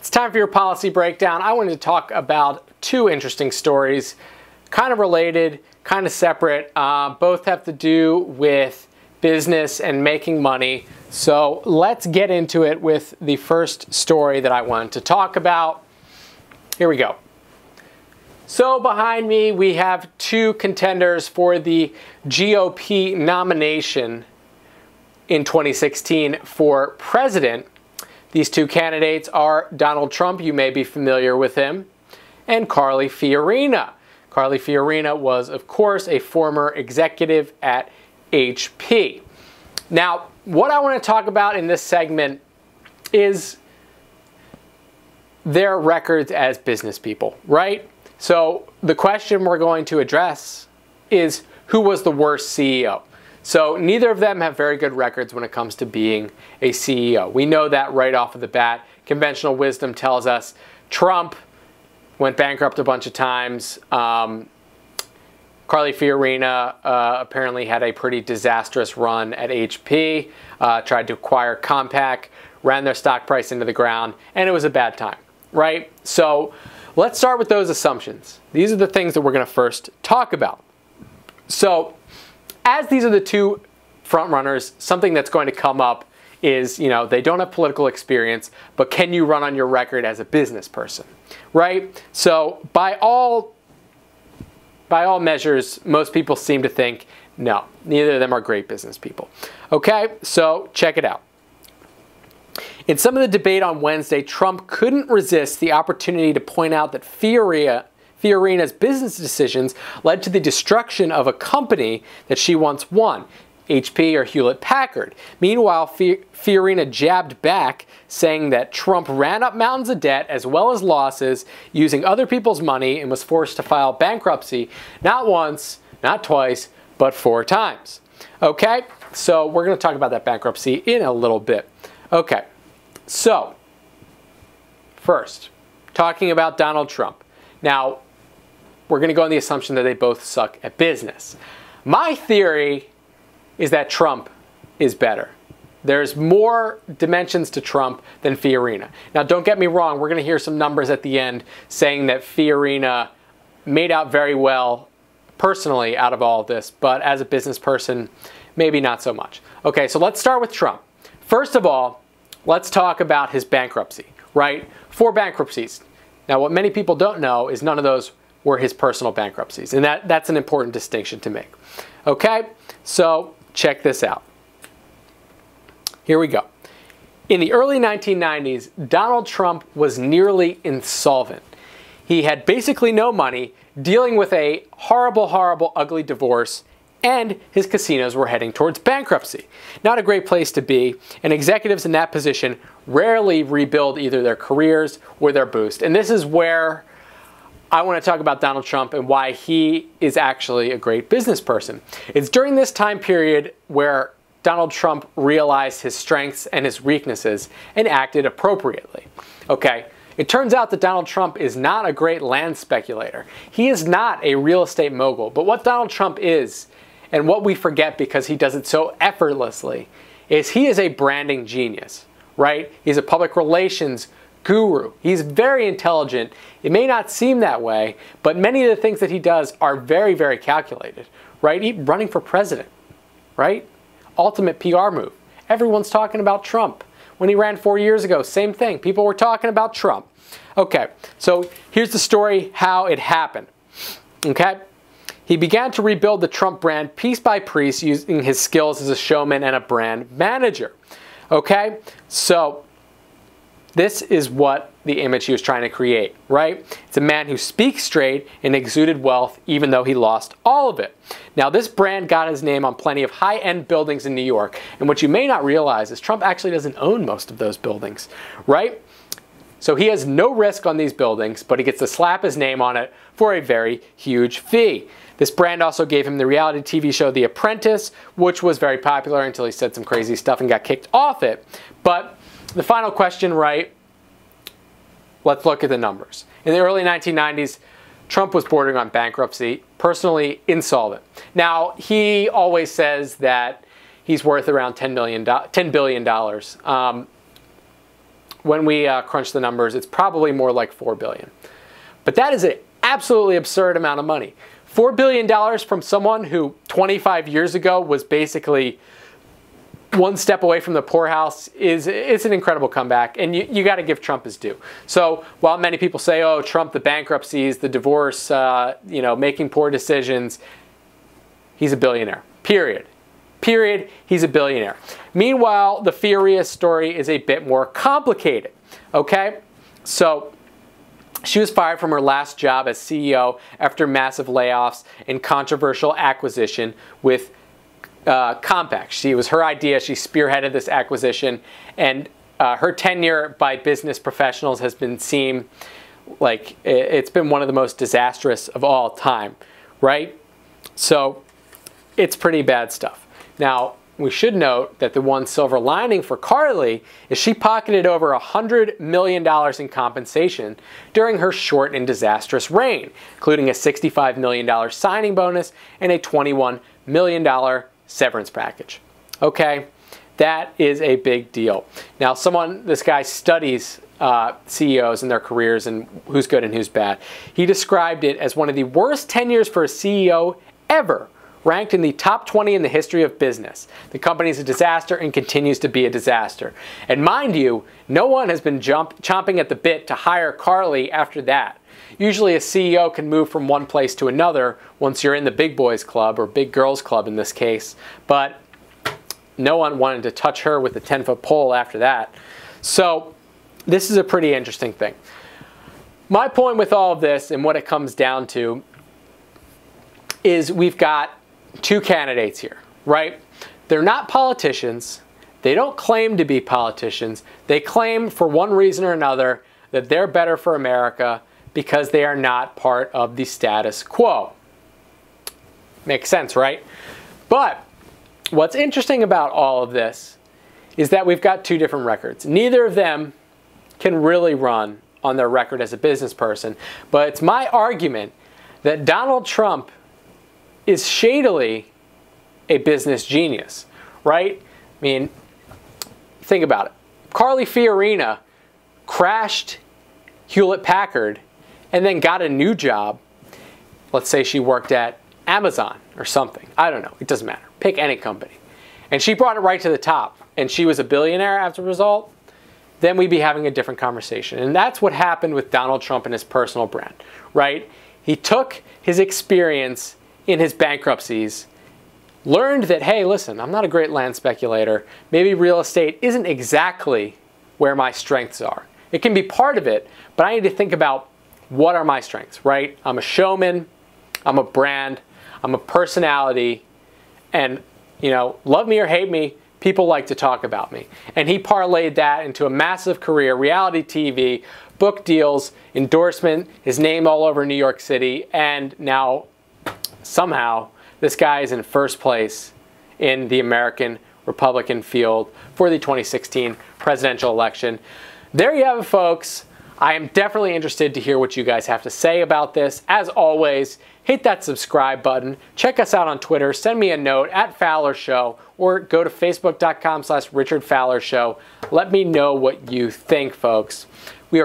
It's time for your policy breakdown. I wanted to talk about two interesting stories, kind of related, kind of separate. Both have to do with business and making money. So let's get into it with the first story that I wanted to talk about. Here we go. So behind me, we have two contenders for the GOP nomination in 2016 for president. These two candidates are Donald Trump, you may be familiar with him, and Carly Fiorina. Carly Fiorina was, of course, a former executive at HP. Now, what I want to talk about in this segment is their records as business people, right? So the question we're going to address is, who was the worst CEO? So neither of them have very good records when it comes to being a CEO. We know that right off of the bat. Conventional wisdom tells us Trump went bankrupt a bunch of times. Carly Fiorina apparently had a pretty disastrous run at HP, tried to acquire Compaq, ran their stock price into the ground, and it was a bad time, right? So let's start with those assumptions. These are the things that we're going to first talk about. So as these are the two front runners, something that's going to come up is, they don't have political experience, but can you run on your record as a business person, right? So by all measures, most people seem to think, no, neither of them are great business people. Okay, so check it out. In some of the debate on Wednesday, Trump couldn't resist the opportunity to point out that Fiorina's business decisions led to the destruction of a company that she once won, HP or Hewlett-Packard. Meanwhile, Fiorina jabbed back, saying that Trump ran up mountains of debt as well as losses using other people's money and was forced to file bankruptcy not once, not twice, but 4 times. Okay, so we're going to talk about that bankruptcy in a little bit. Okay, so first, talking about Donald Trump. Now, we're going to go on the assumption that they both suck at business. My theory is that Trump is better. There's more dimensions to Trump than Fiorina. Now, don't get me wrong. We're going to hear some numbers at the end saying that Fiorina made out very well personally out of all of this, but as a business person, maybe not so much. Okay, so let's start with Trump. First of all, let's talk about his bankruptcy, right? 4 bankruptcies. Now, what many people don't know is none of those were his personal bankruptcies, and that's an important distinction to make. Okay, so check this out. Here we go. In the early 1990s, Donald Trump was nearly insolvent. He had basically no money, dealing with a horrible, horrible, ugly divorce, and his casinos were heading towards bankruptcy. Not a great place to be, and executives in that position rarely rebuild either their careers or their boost. And this is where I want to talk about Donald Trump and why he is actually a great business person. It's during this time period where Donald Trump realized his strengths and his weaknesses and acted appropriately. Okay, it turns out that Donald Trump is not a great land speculator. He is not a real estate mogul, but what Donald Trump is, and what we forget because he does it so effortlessly, is he is a branding genius, right? He's a public relations guru. He's very intelligent. It may not seem that way, but many of the things that he does are very, very calculated, right? Running for president, right? Ultimate PR move. Everyone's talking about Trump. When he ran 4 years ago, same thing. People were talking about Trump. Okay, so here's the story, how it happened. Okay? He began to rebuild the Trump brand piece by piece using his skills as a showman and a brand manager. Okay? So this is what the image he was trying to create, right? It's a man who speaks straight and exuded wealth even though he lost all of it. Now, this brand got his name on plenty of high-end buildings in New York, and what you may not realize is Trump actually doesn't own most of those buildings, right? So he has no risk on these buildings, but he gets to slap his name on it for a very huge fee. This brand also gave him the reality TV show The Apprentice, which was very popular until he said some crazy stuff and got kicked off it. But the final question, right? Let's look at the numbers. In the early 1990s, Trump was bordering on bankruptcy, personally insolvent. Now, he always says that he's worth around $10 billion. when we crunch the numbers, it's probably more like $4 billion. But that is an absolutely absurd amount of money. $4 billion from someone who 25 years ago was basically one step away from the poorhouse it's an incredible comeback, and you got to give Trump his due. So while many people say, oh, Trump, the bankruptcies, the divorce, making poor decisions, he's a billionaire, period. Period, he's a billionaire. Meanwhile, the Fiorina story is a bit more complicated, okay? So she was fired from her last job as CEO after massive layoffs and controversial acquisition with Compact. It was her idea. She spearheaded this acquisition, and her tenure by business professionals has been seen like it's been one of the most disastrous of all time, right? So it's pretty bad stuff. Now, we should note that the one silver lining for Carly is she pocketed over $100 million in compensation during her short and disastrous reign, including a $65 million signing bonus and a $21 million severance package. Okay, that is a big deal. Now, this guy studies CEOs and their careers and who's good and who's bad. He described it as one of the worst tenures for a CEO ever, ranked in the top 20 in the history of business. The company is a disaster and continues to be a disaster. And mind you, no one has been chomping at the bit to hire Carly after that. Usually a CEO can move from one place to another once you're in the big boys club, or big girls club in this case, but no one wanted to touch her with a 10-foot pole after that. So this is a pretty interesting thing. My point with all of this and what it comes down to is we've got two candidates here, right? They're not politicians. They don't claim to be politicians. They claim for one reason or another that they're better for America because they are not part of the status quo. Makes sense, right? But what's interesting about all of this is that we've got two different records. Neither of them can really run on their record as a business person, but it's my argument that Donald Trump is shadily a business genius, right? I mean, think about it. Carly Fiorina crashed Hewlett-Packard and then got a new job. Let's say she worked at Amazon or something. I don't know. It doesn't matter. Pick any company. And she brought it right to the top, and she was a billionaire as a result. Then we'd be having a different conversation. And that's what happened with Donald Trump and his personal brand, right? He took his experience in his bankruptcies, learned that, hey, listen, I'm not a great land speculator. Maybe real estate isn't exactly where my strengths are. It can be part of it, but I need to think about what are my strengths, right? I'm a showman, I'm a brand, I'm a personality, and, love me or hate me, people like to talk about me. And he parlayed that into a massive career, reality TV, book deals, endorsement, his name all over New York City, and now somehow this guy is in first place in the American Republican field for the 2016 presidential election. There you have it, folks. I am definitely interested to hear what you guys have to say about this. As always, hit that subscribe button. Check us out on Twitter. Send me a note at Fowler Show, or go to facebook.com/Richard Fowler Show. Let me know what you think, folks.